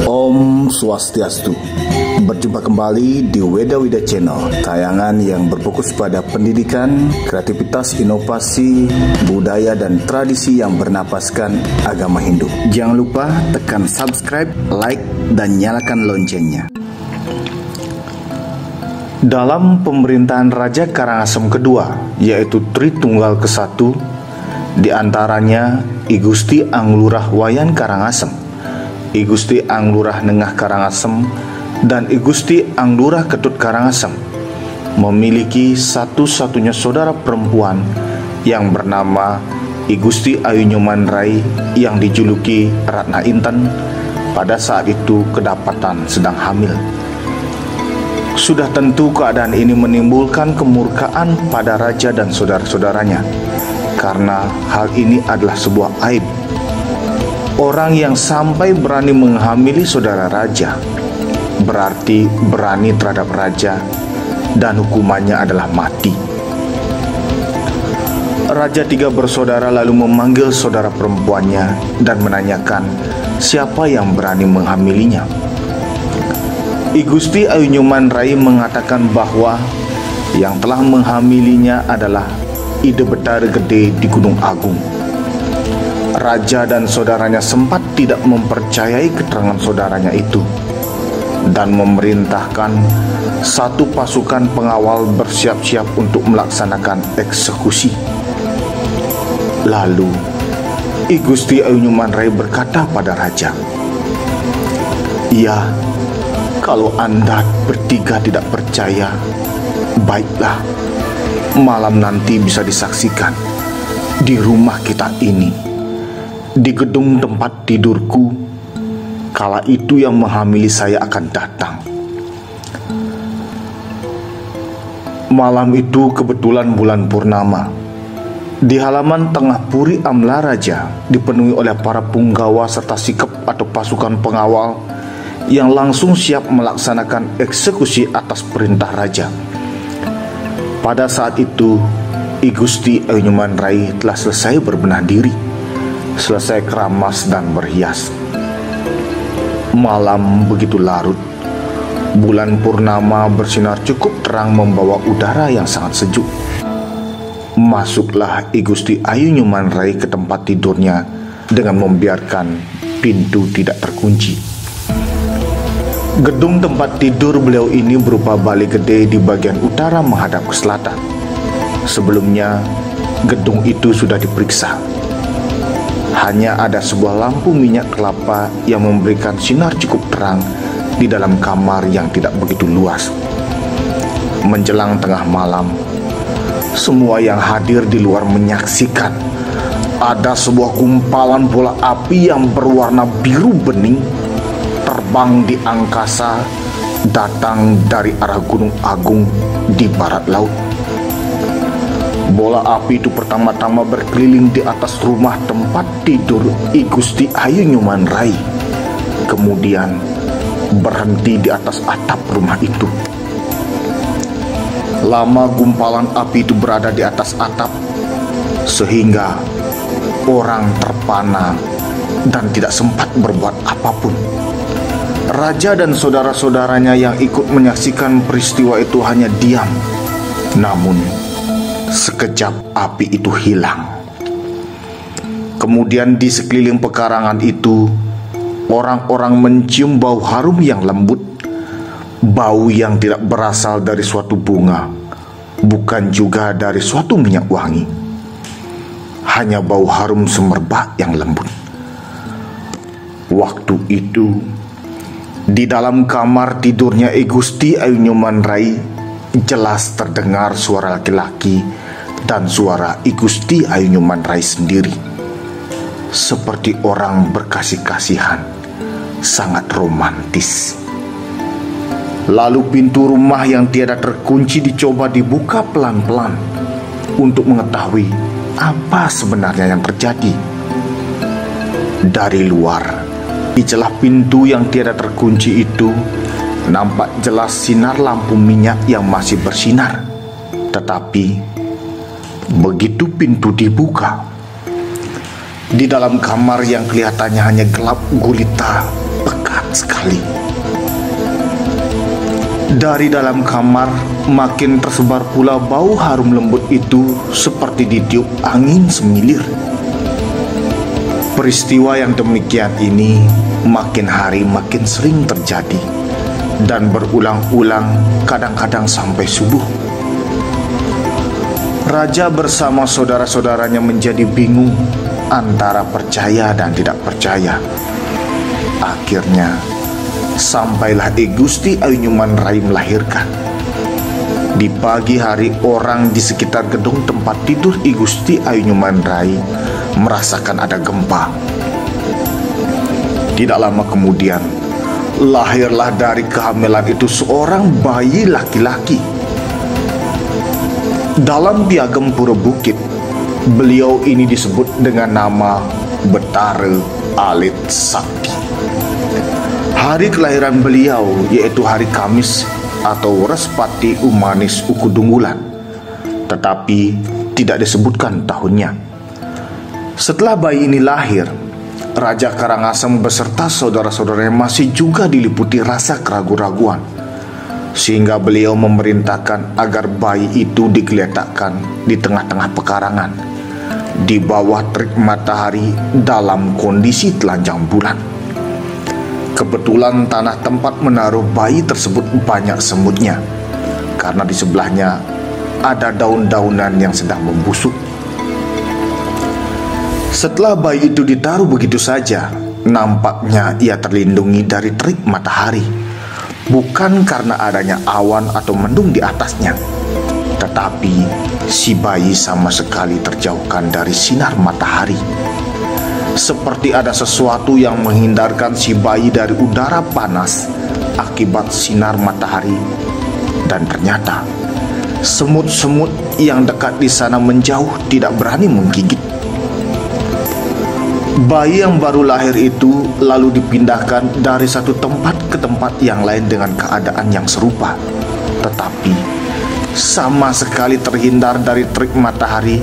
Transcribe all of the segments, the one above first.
Om Swastiastu. Berjumpa kembali di Weda Wida Channel, tayangan yang berfokus pada pendidikan, kreativitas, inovasi, budaya, dan tradisi yang bernapaskan agama Hindu. Jangan lupa tekan subscribe, like, dan nyalakan loncengnya. Dalam pemerintahan Raja Karangasem kedua, yaitu Tritunggal ke-1, di antaranya I Gusti Anglurah Wayan Karangasem, I Gusti Anglurah Nengah Karangasem, dan I Gusti Anglurah Ketut Karangasem memiliki satu-satunya saudara perempuan yang bernama I Gusti Ayu Nyoman Rai yang dijuluki Ratna Inten. Pada saat itu kedapatan sedang hamil. Sudah tentu keadaan ini menimbulkan kemurkaan pada raja dan saudara-saudaranya, karena hal ini adalah sebuah aib. Orang yang sampai berani menghamili saudara raja berarti berani terhadap raja, dan hukumannya adalah mati. Raja tiga bersaudara lalu memanggil saudara perempuannya dan menanyakan siapa yang berani menghamilinya. I Gusti Ayu Nyoman Rai mengatakan bahwa yang telah menghamilinya adalah Ide Betara Gede di Gunung Agung. Raja dan saudaranya sempat tidak mempercayai keterangan saudaranya itu dan memerintahkan satu pasukan pengawal bersiap-siap untuk melaksanakan eksekusi. Lalu I Gusti Ayu Nyoman Rai berkata pada raja, "Ya, kalau Anda bertiga tidak percaya, baiklah, malam nanti bisa disaksikan di rumah kita ini, di gedung tempat tidurku. Kala itu yang menghamili saya akan datang." Malam itu kebetulan bulan purnama. Di halaman tengah Puri Amla Raja dipenuhi oleh para punggawa serta sikep atau pasukan pengawal yang langsung siap melaksanakan eksekusi atas perintah raja. Pada saat itu I Gusti Ayu Nyoman Rai telah selesai berbenah diri, selesai keramas dan berhias. Malam begitu larut. Bulan purnama bersinar cukup terang membawa udara yang sangat sejuk. Masuklah I Gusti Ayu Nyoman Rai ke tempat tidurnya dengan membiarkan pintu tidak terkunci. Gedung tempat tidur beliau ini berupa balai gede di bagian utara menghadap ke selatan. Sebelumnya, gedung itu sudah diperiksa. Hanya ada sebuah lampu minyak kelapa yang memberikan sinar cukup terang di dalam kamar yang tidak begitu luas. Menjelang tengah malam, semua yang hadir di luar menyaksikan ada sebuah gumpalan bola api yang berwarna biru bening terbang di angkasa, datang dari arah Gunung Agung di barat laut. Bola api itu pertama-tama berkeliling di atas rumah tempat tidur I Gusti Ayu Nyoman Rai, kemudian berhenti di atas atap rumah itu. Lama gumpalan api itu berada di atas atap, sehingga orang terpana dan tidak sempat berbuat apapun. Raja dan saudara-saudaranya yang ikut menyaksikan peristiwa itu hanya diam. Namun sekejap api itu hilang. Kemudian di sekeliling pekarangan itu, orang-orang mencium bau harum yang lembut, bau yang tidak berasal dari suatu bunga, bukan juga dari suatu minyak wangi. Hanya bau harum semerbak yang lembut. Waktu itu, di dalam kamar tidurnya I Gusti Ayu Nyoman Rai jelas terdengar suara laki-laki dan suara I Gusti Ayu Nyoman Rai sendiri, seperti orang berkasih-kasihan, sangat romantis. Lalu pintu rumah yang tiada terkunci dicoba dibuka pelan-pelan untuk mengetahui apa sebenarnya yang terjadi. Dari luar, di celah pintu yang tiada terkunci itu, nampak jelas sinar lampu minyak yang masih bersinar. Tetapi begitu pintu dibuka, Di dalam kamar yang kelihatannya hanya gelap gulita, pekat sekali. Dari dalam kamar makin tersebar pula bau harum lembut itu seperti ditiup angin semilir. Peristiwa yang demikian ini makin hari makin sering terjadi dan berulang-ulang, kadang-kadang sampai subuh. Raja bersama saudara-saudaranya menjadi bingung antara percaya dan tidak percaya. Akhirnya sampailah I Gusti Ayunyuman-Rai melahirkan. Di pagi hari, orang di sekitar gedung tempat tidur I Gusti Ayunyuman-Rai merasakan ada gempa. Tidak lama kemudian, lahirlah dari kehamilan itu seorang bayi laki-laki. Dalam piagam Pura Bukit, beliau ini disebut dengan nama Betara Alit Sakti. Hari kelahiran beliau yaitu hari Kamis atau Respati Umanis Ukudunggulan, tetapi tidak disebutkan tahunnya. Setelah bayi ini lahir, Raja Karangasem beserta saudara-saudaranya masih juga diliputi rasa keraguan-raguan, sehingga beliau memerintahkan agar bayi itu digeletakkan di tengah-tengah pekarangan, di bawah terik matahari dalam kondisi telanjang bulat. Kebetulan tanah tempat menaruh bayi tersebut banyak semutnya, karena di sebelahnya ada daun-daunan yang sedang membusuk. Setelah bayi itu ditaruh begitu saja, nampaknya ia terlindungi dari terik matahari, bukan karena adanya awan atau mendung di atasnya, tetapi si bayi sama sekali terjauhkan dari sinar matahari. Seperti ada sesuatu yang menghindarkan si bayi dari udara panas akibat sinar matahari. Dan ternyata semut-semut yang dekat di sana menjauh, tidak berani menggigit. Bayi yang baru lahir itu lalu dipindahkan dari satu tempat ke tempat yang lain dengan keadaan yang serupa, tetapi sama sekali terhindar dari terik matahari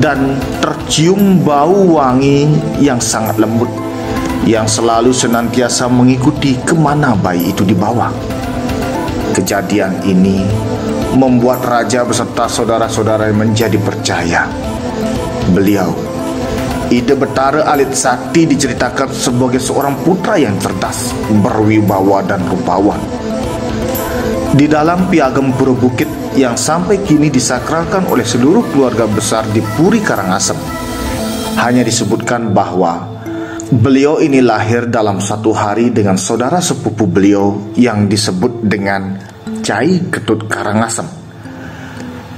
dan tercium bau wangi yang sangat lembut yang selalu senantiasa mengikuti kemana bayi itu dibawa. Kejadian ini membuat raja beserta saudara-saudara menjadi percaya. Beliau, Ida Betara Alit Sakti, diceritakan sebagai seorang putra yang cerdas, berwibawa dan rupawan. Di dalam piagam Pura Bukit yang sampai kini disakralkan oleh seluruh keluarga besar di Puri Karangasem, hanya disebutkan bahwa beliau ini lahir dalam satu hari dengan saudara sepupu beliau yang disebut dengan Cai Ketut Karangasem.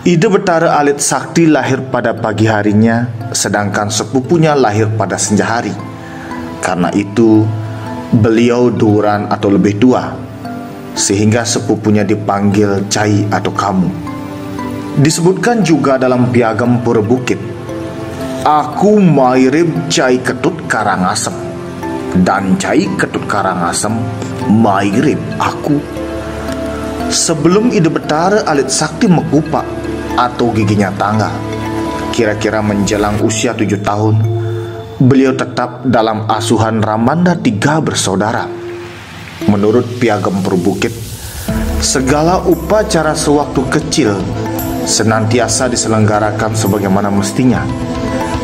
Ida Betara Alit Sakti lahir pada pagi harinya, sedangkan sepupunya lahir pada senja hari. Karena itu beliau duran atau lebih tua, sehingga sepupunya dipanggil Cai atau kamu. Disebutkan juga dalam piagam Pura Bukit, aku mairib Cai Ketut Karangasem, dan Cai Ketut Karangasem mairib aku. Sebelum Ida Betara Alit Sakti mekupak atau giginya tanggal, kira-kira menjelang usia 7 tahun, beliau tetap dalam asuhan Ramanda 3 bersaudara. Menurut piagam Pura Bukit, segala upacara sewaktu kecil senantiasa diselenggarakan sebagaimana mestinya.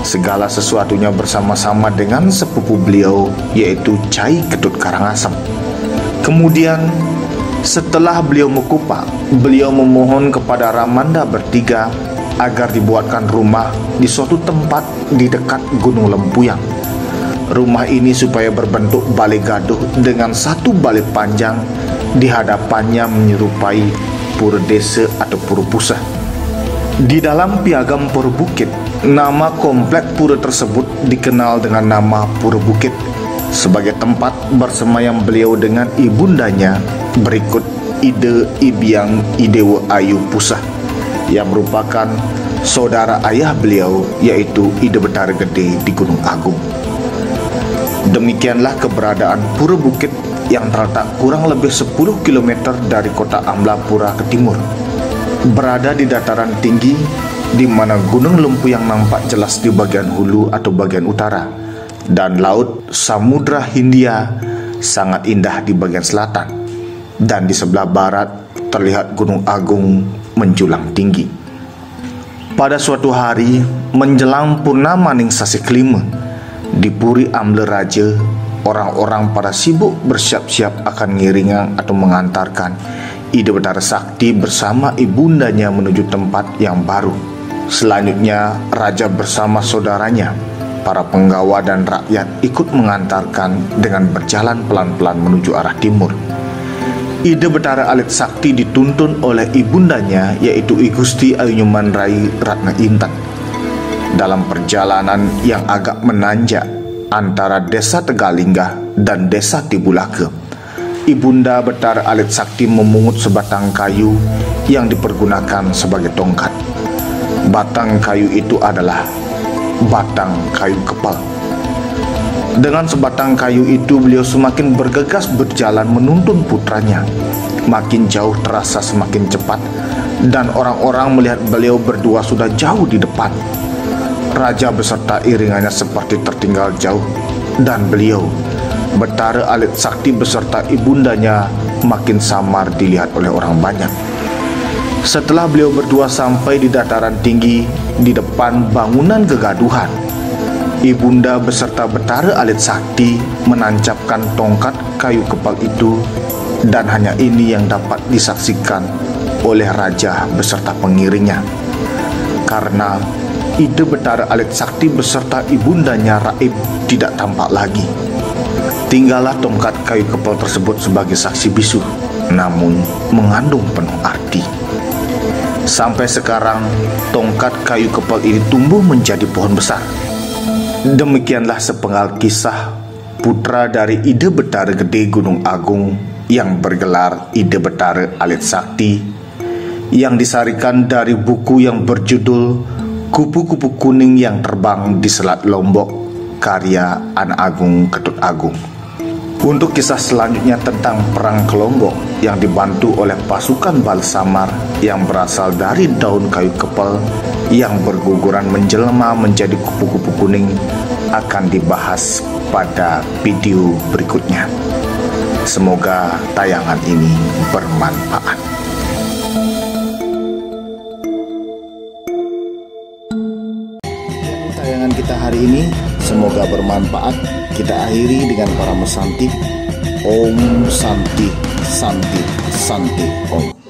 Segala sesuatunya bersama-sama dengan sepupu beliau, yaitu Cai Ketut Karangasem. Kemudian setelah beliau mekupak, beliau memohon kepada Ramanda bertiga agar dibuatkan rumah di suatu tempat di dekat Gunung Lempuyang. Rumah ini supaya berbentuk balai gaduh dengan satu balai panjang, di hadapannya menyerupai pura desa atau pura pusat. Di dalam piagam Pura Bukit, nama komplek pura tersebut dikenal dengan nama Pura Bukit sebagai tempat bersemayam beliau dengan ibundanya, berikut Ide Ibiang Idewa Ayu Pusah, yang merupakan saudara ayah beliau, yaitu Ida Betara Gede di Gunung Agung. Demikianlah keberadaan Pura Bukit yang terletak kurang lebih 10 km dari kota Amlapura ke timur. Berada di dataran tinggi di mana gunung lempu yang nampak jelas di bagian hulu atau bagian utara, dan laut Samudra Hindia sangat indah di bagian selatan, dan di sebelah barat terlihat Gunung Agung menjulang tinggi. Pada suatu hari menjelang purnama ning sasi kelima, di Puri Amle Raja, orang-orang pada sibuk bersiap-siap akan ngiringan atau mengantarkan Ida Betara Sakti bersama ibundanya menuju tempat yang baru. Selanjutnya raja bersama saudaranya, para penggawa dan rakyat ikut mengantarkan dengan berjalan pelan-pelan menuju arah timur. Ida Betara Alit Sakti dituntun oleh ibundanya, yaitu I Gusti Ayunyuman Rai Ratna Intan. Dalam perjalanan yang agak menanjak antara desa Tegalinggah dan desa Tibulake, Ibunda Betara Alit Sakti memungut sebatang kayu yang dipergunakan sebagai tongkat. Batang kayu itu adalah batang kayu kepal. Dengan sebatang kayu itu beliau semakin bergegas berjalan menuntun putranya. Makin jauh terasa semakin cepat, dan orang-orang melihat beliau berdua sudah jauh di depan. Raja beserta iringannya seperti tertinggal jauh, dan beliau, Betara Alit Sakti beserta ibundanya, makin samar dilihat oleh orang banyak. Setelah beliau berdua sampai di dataran tinggi di depan bangunan Gegaduhan, Ibunda beserta Betara Alit Sakti menancapkan tongkat kayu kepal itu, dan hanya ini yang dapat disaksikan oleh raja beserta pengiringnya. Karena Ida Betara Alit Sakti beserta ibundanya Raib tidak tampak lagi. Tinggallah tongkat kayu kepal tersebut sebagai saksi bisu, namun mengandung penuh arti. Sampai sekarang tongkat kayu kepal ini tumbuh menjadi pohon besar. Demikianlah sepenggal kisah putra dari Ida Betara Gede Gunung Agung yang bergelar Ida Betara Alit Sakti, yang disarikan dari buku yang berjudul Kupu-Kupu Kuning yang Terbang di Selat Lombok, karya Anak Agung Ketut Agung. Untuk kisah selanjutnya tentang Perang ke Lombok yang dibantu oleh pasukan Bala Samar yang berasal dari daun kayu kepal yang berguguran menjelma menjadi kupu-kupu kuning akan dibahas pada video berikutnya. Semoga tayangan ini bermanfaat. Tayangan kita hari ini semoga bermanfaat. Kita akhiri dengan para mesanti. Om Santi Santi Santi Om.